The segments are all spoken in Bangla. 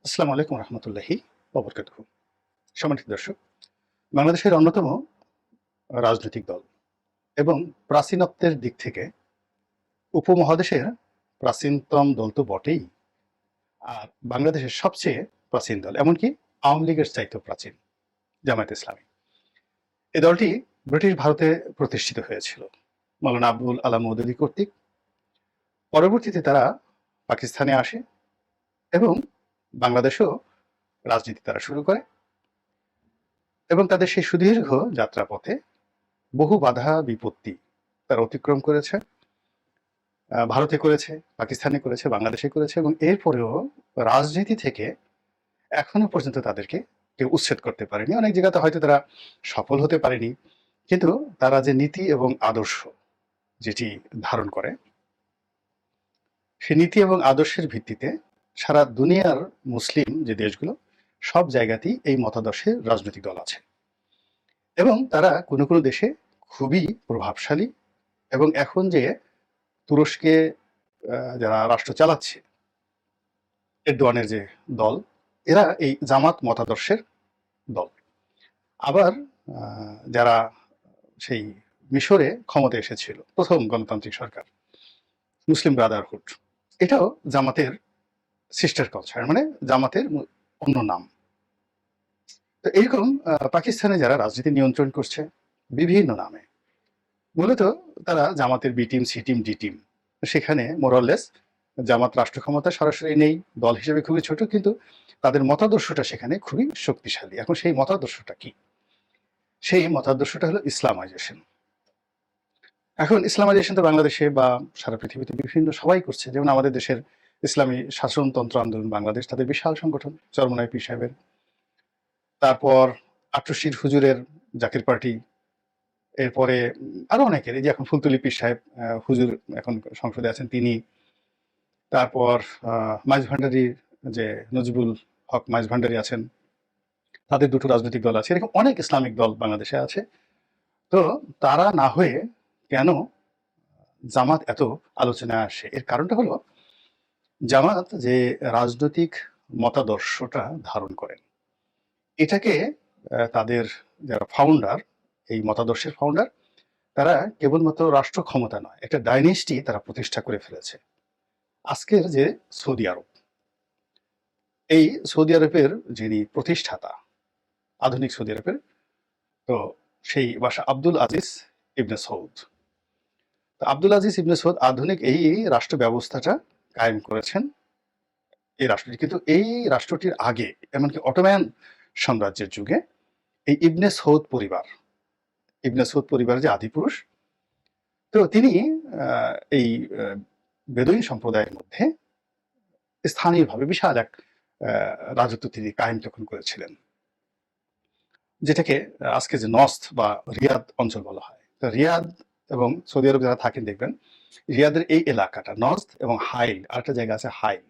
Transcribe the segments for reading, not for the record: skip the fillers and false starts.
আসসালামু আলাইকুম রহমতুল্লাহি ওবরকাতুহু। সম্মানিত দর্শক, বাংলাদেশের অন্যতম রাজনৈতিক দল এবং প্রাচীনত্বের দিক থেকে উপমহাদেশের প্রাচীনতম দল তো বটেই, আর বাংলাদেশের সবচেয়ে প্রাচীন দল, এমনকি আওয়ামী লীগের চাইতেও প্রাচীন জামায়াত ইসলামী। এই দলটি ব্রিটিশ ভারতে প্রতিষ্ঠিত হয়েছিল মাওলানা আবুল আলা মওদুদী কর্তৃক। পরবর্তীতে তারা পাকিস্তানে আসে এবং বাংলাদেশেও রাজনীতি তারা শুরু করে এবং তাদের সেই সুদীর্ঘ যাত্রাপথে বহু বাধা বিপত্তি তারা অতিক্রম করেছে। ভারতে করেছে, পাকিস্তানে করেছে, বাংলাদেশে করেছে এবং এরপরেও রাজনীতি থেকে এখনো পর্যন্ত তাদেরকে কেউ উচ্ছেদ করতে পারেনি। অনেক জায়গাতে হয়তো তারা সফল হতে পারেনি, কিন্তু তারা যে নীতি এবং আদর্শ যেটি ধারণ করে, সেই নীতি এবং আদর্শের ভিত্তিতে সারা দুনিয়ার মুসলিম যে দেশগুলো, সব জায়গাতেই এই মতাদর্শের রাজনৈতিক দল আছে এবং তারা কোনো কোনো দেশে খুবই প্রভাবশালী। এবং এখন যে তুরস্কে যারা রাষ্ট্র চালাচ্ছে, এরদোয়ানের যে দল, এরা এই জামাত মতাদর্শের দল। আবার যারা সেই মিশরে ক্ষমতায় এসেছিল প্রথম গণতান্ত্রিক সরকার, মুসলিম ব্রাদারহুড, এটাও জামাতের সিস্টার কালচার, মানে জামাতের অন্য নাম। তো এরকম পাকিস্তানে যারা রাজনীতি নিয়ন্ত্রণ করছে বিভিন্ন নামে, মূলত তারা জামাতের B team, C team, D team. সেখানে মোরাললেস জামাত রাষ্ট্র ক্ষমতা সরাসরি নেই, দল হিসেবে খুবই ছোট, কিন্তু তাদের মতাদর্শটা সেখানে খুবই শক্তিশালী। এখন সেই মতাদর্শটা কি? সেই মতাদর্শটা হলো ইসলামাইজেশন। এখন ইসলামাইজেশন তো বাংলাদেশে বা সারা পৃথিবীতে বিভিন্ন সবাই করছে। যেমন আমাদের দেশের ইসলামী শাসনতন্ত্র আন্দোলন বাংলাদেশ, তাদের বিশাল সংগঠন, চরমনাই পীর সাহেবের। তারপর আটরশির হুজুরের জাকির পার্টি, এরপরে আরো অনেকের, এই যে এখন ফুলতলি পীর সাহেব হুজুর এখন সংসদে আছেন তিনি। তারপর মাইজ ভান্ডারির যে নজিবুল হক মাইজ ভান্ডারি আছেন, তাদের দুটো রাজনৈতিক দল আছে। এরকম অনেক ইসলামিক দল বাংলাদেশে আছে। তো তারা না হয়ে কেন জামাত এত আলোচনায় আসে? এর কারণটা হলো, জামাত যে রাজনৈতিক মতাদর্শটা ধারণ করেন, এটাকে তাদের যারা ফাউন্ডার, এই মতাদর্শের ফাউন্ডার, তারা কেবলমাত্র রাষ্ট্র ক্ষমতা নয়, একটা ডাইনেস্টি তারা প্রতিষ্ঠা করে ফেলেছে। আজকের যে সৌদি আরব, এই সৌদি আরবের যিনি প্রতিষ্ঠাতা, আধুনিক সৌদি আরবের, তো সেই বাসা আব্দুল আজিজ ইবনে সৌদ। তো আব্দুল আজিজ ইবনে সৌদ আধুনিক এই রাষ্ট্র ব্যবস্থাটা কায়েম করেছেন, এই রাষ্ট্রটি। কিন্তু এই রাষ্ট্রটির আগে, এমনকি অটোম্যান সাম্রাজ্যের যুগে, এই ইবনে সৌদ পরিবার, ইবনে সৌদ পরিবারের যে আদিপুরুষ, তো তিনি এই বেদুইন সম্প্রদায়ের মধ্যে স্থানীয়ভাবে বিশাল এক রাজত্ব তিনি কায়েম তখন করেছিলেন, যেটাকে আজকে যে নস্ত বা রিয়াদ অঞ্চল বলা হয়। তো রিয়াদ এবং সৌদি আরব যারা থাকেন দেখবেন, রিয়াদের এই এলাকাটা নস্ত এবং হাইল, আরেকটা জায়গা আছে হাইল।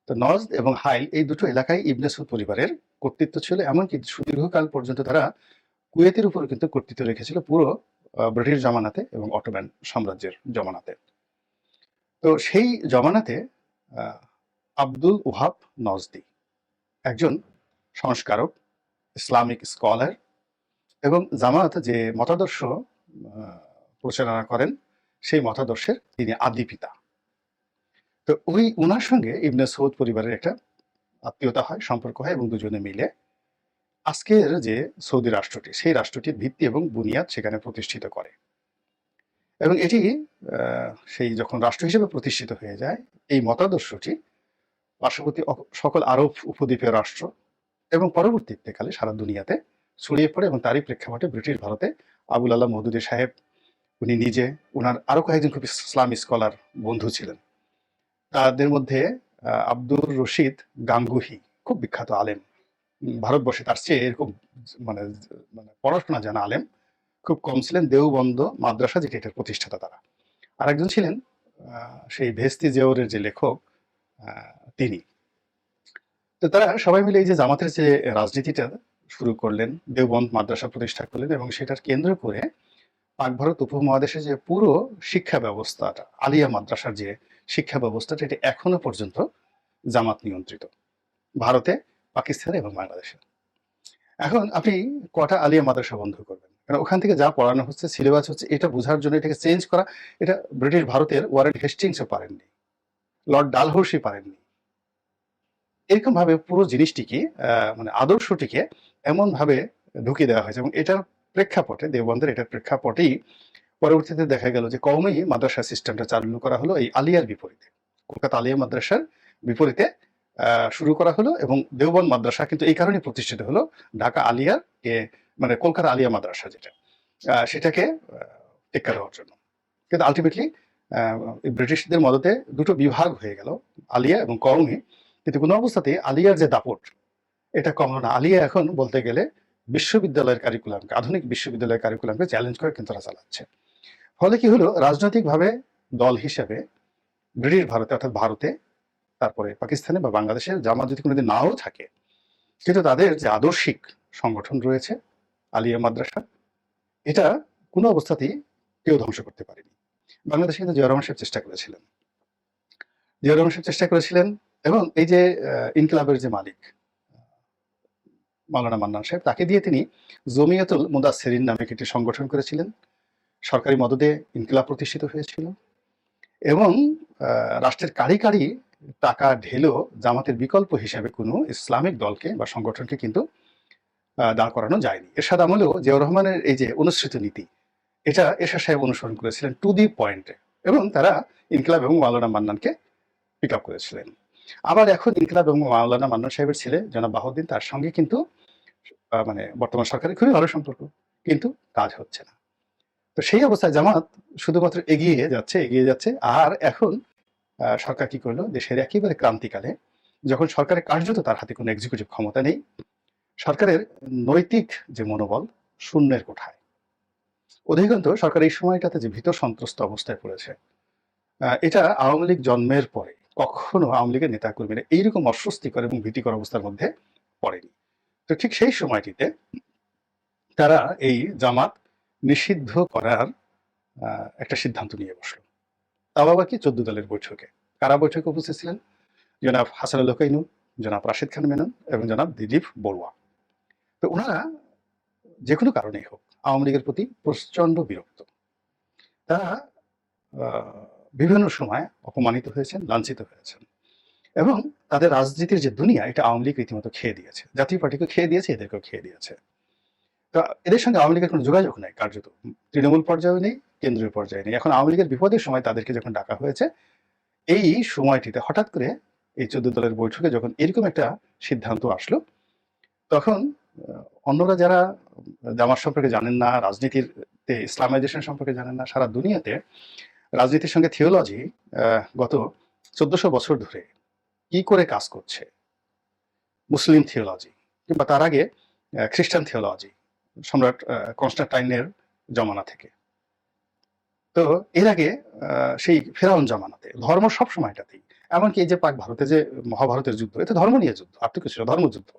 তো নজদ এবং হাইল, এই দুটো এলাকায় ইবনে সৌদ পরিবারের কর্তৃত্ব ছিল। এমনকি সুদীর্ঘকাল পর্যন্ত তারা কুয়েতের উপর কিন্তু কর্তৃত্ব রেখেছিল, পুরো ব্রিটিশ জমানাতে এবং অটোম্যান সাম্রাজ্যের জমানাতে। তো সেই জমানাতে আব্দুল ওহাব নজদি একজন সংস্কারক, ইসলামিক স্কলার এবং জামাত যে মতাদর্শ পরিচালনা করেন, সেই মতাদর্শের তিনি আদি পিতা। তো ওই উনার সঙ্গে ইবনে সৌদ পরিবারের একটা আত্মীয়তা হয়, সম্পর্ক হয় এবং দুজনে মিলে আজকের যে সৌদি রাষ্ট্রটি, সেই রাষ্ট্রটির ভিত্তি এবং বুনিয়াদ সেখানে প্রতিষ্ঠিত করে। এবং এটি সেই যখন রাষ্ট্র হিসেবে প্রতিষ্ঠিত হয়ে যায়, এই মতাদর্শটি পার্শ্ববর্তী সকল আরব উপদ্বীপীয় রাষ্ট্র এবং পরবর্তীকালে সারা দুনিয়াতে ছড়িয়ে পড়ে। এবং তারই প্রেক্ষাপটে ব্রিটিশ ভারতে আবুল আলা মওদুদী সাহেব, উনি নিজে, ওনার আরো কয়েকজন খুব ইসলামী স্কলার বন্ধু ছিলেন। তাদের মধ্যে আব্দুর রশিদ গাঙ্গুহি, খুব বিখ্যাত আলেম, ভারতবর্ষে তার চেয়ে এরকম মানে মানে পড়াশোনা জানা আলেম খুব কম ছিলেন। দেওবন্দ মাদ্রাসা, যেটা এটার প্রতিষ্ঠাতা তারা। আরেকজন ছিলেন সেই ভেস্তি জেওরের যে লেখক, তিনি। তো তারা সবাই মিলে এই যে জামাতের যে রাজনীতিটা শুরু করলেন, দেওবন্দ মাদ্রাসা প্রতিষ্ঠা করলেন এবং সেটার কেন্দ্র করে পাক ভারত উপমহাদেশে যে পুরো শিক্ষা ব্যবস্থাটা, আলিয়া মাদ্রাসার যে শিক্ষা ব্যবস্থাটা, এটা এখনো পর্যন্ত জামাত নিয়ন্ত্রিত। ভারতে, পাকিস্তানে এবং বাংলাদেশে। এখন আপনি কটা আলিয়া মাদ্রাসা বন্ধ করবেন? কারণ ওখান থেকে যা পড়ানো হচ্ছে, সিলেবাস হচ্ছে, এটা বোঝার জন্য এটাকে চেঞ্জ করা, এটা ব্রিটিশ ভারতের ওয়ারেন হেস্টিংসও পারেননি, লর্ড ডালহৌসি পারেননি। এরকম ভাবে পুরো জিনিসটিকে মানে আদর্শটিকে এমন ভাবে ঢুকিয়ে দেওয়া হয়েছে, এবং এটার প্রেক্ষাপটে, দেওবন্দের এটার প্রেক্ষাপটেই পরবর্তীতে দেখা গেল যে কওমি মাদ্রাসা সিস্টেমটা চালু করা হলো এই আলিয়ার বিপরীতে, কলকাতা আলিয়া মাদ্রাসার বিপরীতে শুরু করা হলো, এবং দেওবন্দ মাদ্রাসা কিন্তু এই কারণে প্রতিষ্ঠিত হলো, ঢাকা আলিয়ার মানে কলকাতা আলিয়া মাদ্রাসা যেটা, সেটাকে টেক্কা দেওয়ার জন্য। কিন্তু আলটিমেটলি ব্রিটিশদের মদতে দুটো বিভাগ হয়ে গেল, আলিয়া এবং কওমি। কিন্তু কোনো অবস্থাতেই আলিয়ার যে দাপট, এটা কমলো না। আলিয়া এখন বলতে গেলে বিশ্ববিদ্যালয়ের কারিকুলামকে, আধুনিক বিশ্ববিদ্যালয়ের কারিকুলামকে চ্যালেঞ্জ করে কিন্তু তারা চালাচ্ছে। ফলে কি হলো, রাজনৈতিকভাবে দল হিসেবে ব্রিটিশ ভারতে, অর্থাৎ ভারতে, তারপরে পাকিস্তানে বা বাংলাদেশে জামাত যদি কোনোদিন নাও থাকে, কিন্তু তাদের যে আদর্শিক সংগঠন রয়েছে আলিয়া মাদ্রাসা, এটা কোনো অবস্থাতেই কেউ ধ্বংস করতে পারেনি। বাংলাদেশে কিন্তু জিয়া রহমান সাহেব চেষ্টা করেছিলেন, জিয়া রহমান সাহেব চেষ্টা করেছিলেন, এবং এই যে ইনকিলাবের যে মালিক মাওলানা মান্নান সাহেব, তাকে দিয়ে তিনি জমিয়তুল মুদাসসিরিন নামে একটি সংগঠন করেছিলেন। সরকারি মদদে ইনকিলাব প্রতিষ্ঠিত হয়েছিল, এবং রাষ্ট্রের কারি কারি টাকা ঢেলেও জামাতের বিকল্প হিসাবে কোনো ইসলামিক দলকে বা সংগঠনকে কিন্তু দাঁড় করানো যায়নি। এরশাদ আমলেও জিয়াউর রহমানের এই যে অনুসৃত নীতি, এটা এরশাদ সাহেব অনুসরণ করেছিলেন টু দি পয়েন্টে, এবং তারা ইনকিলাব এবং মাওলানা মান্নানকে পিক আপ করেছিলেন। আবার এখন ইনকিলাব এবং মাওলানা মান্নান সাহেবের ছেলে জনাব বাহাউদ্দিন, তার সঙ্গে কিন্তু মানে বর্তমান সরকারের খুবই ভালো সম্পর্ক, কিন্তু কাজ হচ্ছে না। তো সেই অবস্থায় জামাত শুধুমাত্র এগিয়ে যাচ্ছে, এগিয়ে যাচ্ছে। আর এখন সরকার কি করলো, দেশের একেবারে ক্রান্তিকালে, যখন সরকারের কার্যত তার হাতে কোনো এক্সিকিউটিভ ক্ষমতা নেই, সরকারের নৈতিক যে মনোবল শূন্যের কোঠায়, অধিকন্ত সরকার এই সময়টাতে যে ভীত সন্ত্রস্ত অবস্থায় পড়েছে, এটা আওয়ামী লীগ জন্মের পরে কখনো আওয়ামী লীগের নেতাকর্মীরা এইরকম অস্বস্তিকর এবং ভীতিকর অবস্থার মধ্যে পড়েনি। তো ঠিক সেই সময়টিতে তারা এই জামাত নিষিদ্ধ করার একটা সিদ্ধান্ত নিয়ে বসলো। তাও আবার কি 14 দলের বৈঠকে। কারা বৈঠকে উপস্থিত ছিলেন? জনাব হাসানুল হক, জনাব রাশেদ খান মেনন এবং জনাব দিলীপ বড়ুয়া। তো ওনারা যে কোনো কারণেই হোক আওয়ামী লীগের প্রতি প্রচন্ড বিরক্ত। তারা বিভিন্ন সময় অপমানিত হয়েছেন, লাঞ্ছিত হয়েছেন, এবং তাদের রাজনীতির যে দুনিয়া, এটা আওয়ামী লীগ রীতিমতো খেয়ে দিয়েছে। জাতীয় পার্টিকে খেয়ে দিয়েছে, এদেরকেও খেয়ে দিয়েছে। তো এদের সঙ্গে আওয়ামী লীগের কোনো যোগাযোগ নেই, কার্যত তৃণমূল পর্যায়ে নেই, কেন্দ্রীয় পর্যায়ে নেই। এখন আওয়ামী লীগের বিপদের সময় তাদেরকে যখন ডাকা হয়েছে, এই সময়টিতে হঠাৎ করে এই 14 দলের বৈঠকে যখন এরকম একটা সিদ্ধান্ত আসলো, তখন অন্যরা যারা জামাত সম্পর্কে জানেন না, রাজনীতিতে ইসলামাইজেশন সম্পর্কে জানেন না, সারা দুনিয়াতে রাজনীতির সঙ্গে থিওলজি গত 1400 বছর ধরে কি করে কাজ করছে, মুসলিম থিওলজি কিংবা তার আগে খ্রিস্টান থিওলজি, সম্রাট কনস্টান্টাইনের জমানা থেকে, তো এর আগে সেই ফেরাউন জামানাতে ধর্ম সব সময়টাতেই, এমনকি এই যে পাক ভারতে যে মহাভারতের যুদ্ধ, এটা ধর্ম নিয়ে যুদ্ধ, আর তো কিছু ধর্মযুদ্ধ।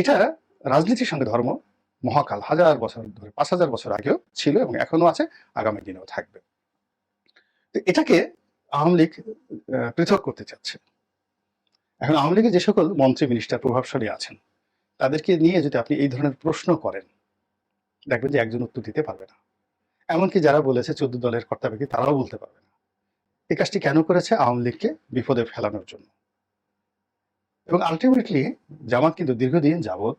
এটা রাজনীতির সঙ্গে ধর্ম মহাকাল, হাজার বছর ধরে, 5000 বছর আগেও ছিল এবং এখনো আছে, আগামী দিনেও থাকবে। তো এটাকে আওয়ামী লীগ পৃথক করতে চাচ্ছে। এখন আওয়ামী লীগের যে সকল মন্ত্রী, মিনিস্টার, প্রভাবশালী আছেন, তাদেরকে নিয়ে যদি আপনি এই ধরনের প্রশ্ন করেন, দেখবেন যে একজন উত্তর দিতে পারবে না। এমনকি যারা বলেছে 14 দলের কর্তা ব্যক্তি, তারাও বলতে পারবে না। এই কাজটি কেন করেছে? আওয়ামী লীগকে বিপদে ফেলানোর জন্য। এবং আলটিমেটলি জামাত কিন্তু দীর্ঘদিন যাবৎ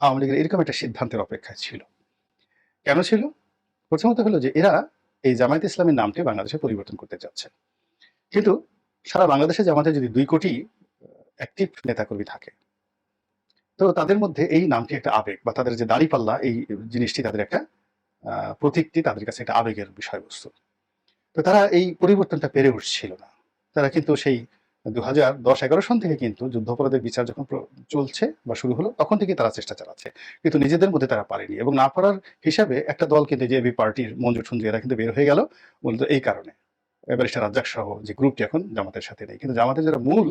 আওয়ামী লীগের এরকম একটা সিদ্ধান্তের অপেক্ষায় ছিল। কেন ছিল? প্রথমত হলো যে এরা এই জামায়াতে ইসলামের নামটি বাংলাদেশে পরিবর্তন করতে চাচ্ছে। কিন্তু সারা বাংলাদেশে জামাতের যদি 2 কোটি অ্যাক্টিভ নেতাকর্মী থাকে, তো তাদের মধ্যে এই নামটি একটা আবেগ, বা তাদের যে দাঁড়িপাল্লা, এই জিনিসটি তাদের একটা প্রতীকটি তাদের কাছে একটা আবেগের বিষয়বস্তু। তো তারা এই পরিবর্তনটা পেরে উঠছিল না। তারা কিন্তু সেই 2010-11 সন থেকে কিন্তু যুদ্ধাপরাধের বিচার যখন চলছে বা শুরু হলো, তখন থেকে তারা চেষ্টা চালাচ্ছে, কিন্তু নিজেদের মধ্যে তারা পারেনি। এবং না পারার হিসাবে একটা দল কিন্তু, যে এবি পার্টির মঞ্জু ঠুঞ্জু, এরা কিন্তু বের হয়ে গেল মূলত এই কারণে। ব্যারিস্টার রাজ্জাক সহ যে গ্রুপটি এখন জামাতের সাথে নেই, কিন্তু জামাতের যারা মূল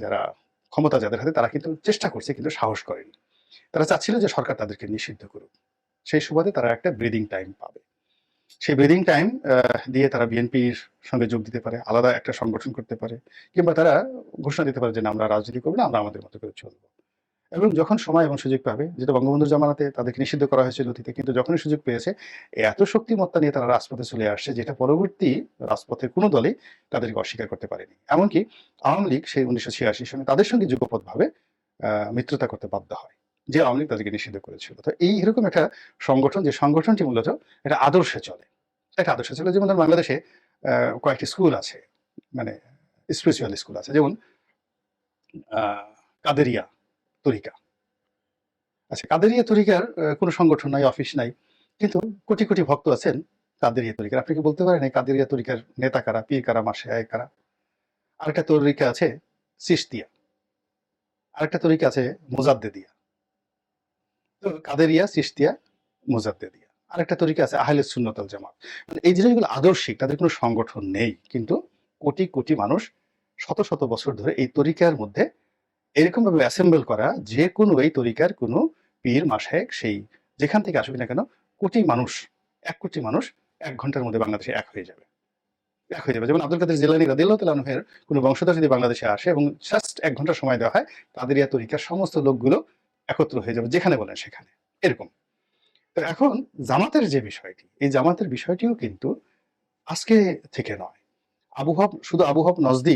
যারা ক্ষমতা যাদের হাতে, তারা কিন্তু চেষ্টা করছে, কিন্তু সাহস করেনি। তারা চাচ্ছিল যে সরকার তাদেরকে নিষিদ্ধ করুক, সেই সুবাদে তারা একটা ব্রিদিং টাইম পাবে। সেই ব্রিদিং টাইম দিয়ে তারা বিএনপির সঙ্গে যোগ দিতে পারে, আলাদা একটা সংগঠন করতে পারে, কিংবা তারা ঘোষণা দিতে পারে যে না, আমরা রাজনীতি করবো না, আমরা আমাদের মতো করে চলবো। এবং যখন সময় এবং সুযোগ পাবে, যেটা বঙ্গবন্ধুর জামানাতে তাদেরকে নিষিদ্ধ করা হয়েছিল অতীতে, কিন্তু যখনই সুযোগ পেয়েছে এত শক্তিমত্তা নিয়ে তারা রাজপথে চলে আসছে, যেটা পরবর্তী রাজপথের কোনো দলই তাদেরকে অস্বীকার করতে পারেনি। এমনকি আওয়ামী লীগ সেই 1986 সনে তাদের সঙ্গে যুগপৎভাবে মিত্রতা করতে বাধ্য হয়, যে আওয়ামী লীগ তাদেরকে নিষিদ্ধ করেছিল। তো এই এরকম একটা সংগঠন, যে সংগঠনটি মূলত এটা আদর্শে চলে, একটা আদর্শে চলে। যেমন ধরুন বাংলাদেশে কয়েকটি স্কুল আছে, মানে স্পিরিচুয়াল স্কুল আছে, যেমন আহ, কাদেরিয়া তরিকা। আচ্ছা, কাদেরিয়া তরিকার কোনো সংগঠন নাই, অফিস নাই, কিন্তু কোটি কোটি ভক্ত আছেন কাদেরিয়া তরিকার। আপনি কি বলতে পারেন এই কাদেরিয়া তরিকার নেতা কারা, পীর কারা, মাশায়েখ কারা? আরেকটা তরিকা আছে চিশতিয়া, আরেকটা তরিকা আছে মুজাদ্দেদিয়া। তো কাদেরিয়া, চিশতিয়া, মুজাদ্দেদিয়া। আরেকটা তরিকা আছে আহলে সুন্নাত ওয়াল জামাত। মানে এই জিনিসগুলো আদর্শিক, তাদের কোনো সংগঠন নেই, কিন্তু কোটি কোটি মানুষ শত শত বছর ধরে এই তরিকার মধ্যে এরকম ভাবে অ্যাসেম্বল করা, যে কোনো এই তরিকার কোনো পীর মাশায়েখ সেই যেখান থেকে আসুক না কেন, কোটি মানুষ, 1 কোটি মানুষ 1 ঘন্টার মধ্যে বাংলাদেশে এক হয়ে যাবে, এক হয়ে যাবে। যেমন আব্দুল কাদের জিলানী রাদিয়াল্লাহু তাআলা আনহুর কোনো বংশধর যদি বাংলাদেশে আসে এবং জাস্ট 1 ঘন্টা সময় দেওয়া হয়, কাদেরিয়া তরিকার সমস্ত লোকগুলো একত্র হয়ে যাবে, যেখানে বলেন সেখানে, এরকম। তো এখন জামাতের যে বিষয়টি, এই জামাতের বিষয়টিও কিন্তু আজকে থেকে নয়, শুধু আবু হব নজদি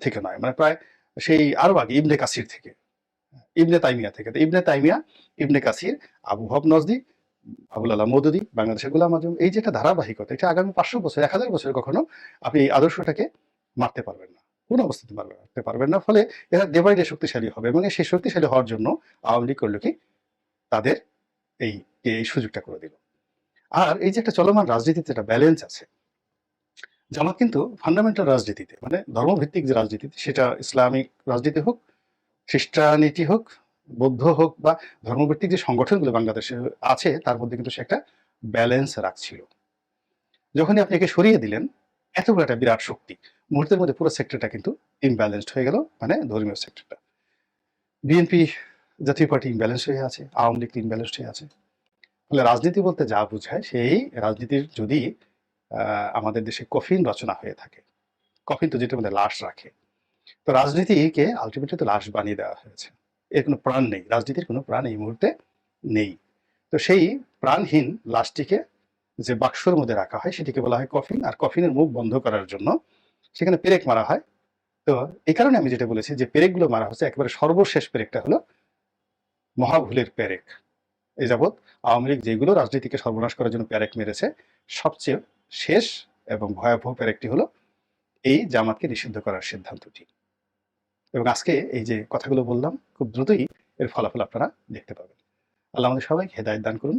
থেকে নয়, মানে প্রায় সেই আরো আগে ইবনে কাসির থেকে, ইবনে তাইমিয়া থেকে। তো ইবনে তাইমিয়া, ইবনে কাসির, আবু হব নজদি, আবুল আলা মওদুদি, বাংলাদেশের গোলাম আজম, এই যে একটা ধারাবাহিকতা, এটা আগামী 500 বছর, 1000 বছরে কখনো আপনি এই আদর্শটাকে মারতে পারবেন না, কোনো অবস্থাতে মারতে পারবেন না। ফলে এরা ডে বাই ডে শক্তিশালী হবে, এবং সেই শক্তিশালী হওয়ার জন্য আওয়ামী লীগ করলো কি, তাদের এই এই সুযোগটা করে দিল। আর এই যে একটা চলমান রাজনীতিতে একটা ব্যালেন্স আছে, জামাত কিন্তু ফান্ডামেন্টাল রাজনীতিতে, মানে ধর্মভিত্তিক যে রাজনীতিতে, সেটা ইসলামিক রাজনীতি হোক, খ্রিস্টানিটি হোক, বৌদ্ধ হোক, বা ধর্মভিত্তিক যে সংগঠনগুলো বাংলাদেশে আছে, তার মধ্যে কিন্তু সে একটা ব্যালেন্স রাখছিল। যখনই আপনি একে সরিয়ে দিলেন, এত বড় একটা বিরাট শক্তি, মুহূর্তের মধ্যে পুরো সেক্টরটা কিন্তু ইমব্যালেন্সড হয়ে গেল, মানে ধর্মীয় সেক্টরটা। বিএনপি জাতীয় পার্টি ইমব্যালেন্স হয়ে আছে, আওয়ামী লীগ ইমব্যালেন্সড হয়ে আছে। ফলে রাজনীতি বলতে যা বোঝায়, সেই রাজনীতির যদি আমাদের দেশে কফিন রচনা হয়ে থাকে, কফিন তো যেটার মধ্যে লাশ রাখে, তো রাজনীতিকে আলটিমেটলি তো লাশ বানিয়ে দেওয়া হয়েছে। এর কোনো প্রাণ নেই, রাজনীতির কোনো প্রাণ এই মুহূর্তে নেই। তো সেই প্রাণহীন লাশটিকে যে বাক্সর মধ্যে রাখা হয়, সেটিকে বলা হয় কফিন। আর কফিনের মুখ বন্ধ করার জন্য সেখানে পেরেক মারা হয়। তো এই কারণে আমি যেটা বলেছি যে পেরেকগুলো মারা হচ্ছে, একেবারে সর্বশেষ পেরেকটা হলো মহাভুলের পেরেক। এই যাবৎ আওয়ামী লীগ যেগুলো রাজনীতিকে সর্বনাশ করার জন্য পেরেক মেরেছে, সবচেয়ে শেষ এবং ভয়াবহ পেরেকটি হলো এই জামাতকে নিষিদ্ধ করার সিদ্ধান্তটি। এবং আজকে এই যে কথাগুলো বললাম, খুব দ্রুতই এর ফলাফল আপনারা দেখতে পাবেন। আল্লাহ আমাদের সবাইকে হেদায়েত দান করুন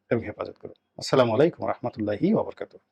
এবং হেফাজত করুন। আসসালামু আলাইকুম ওয়া রাহমাতুল্লাহি ওয়া বারাকাতুহু।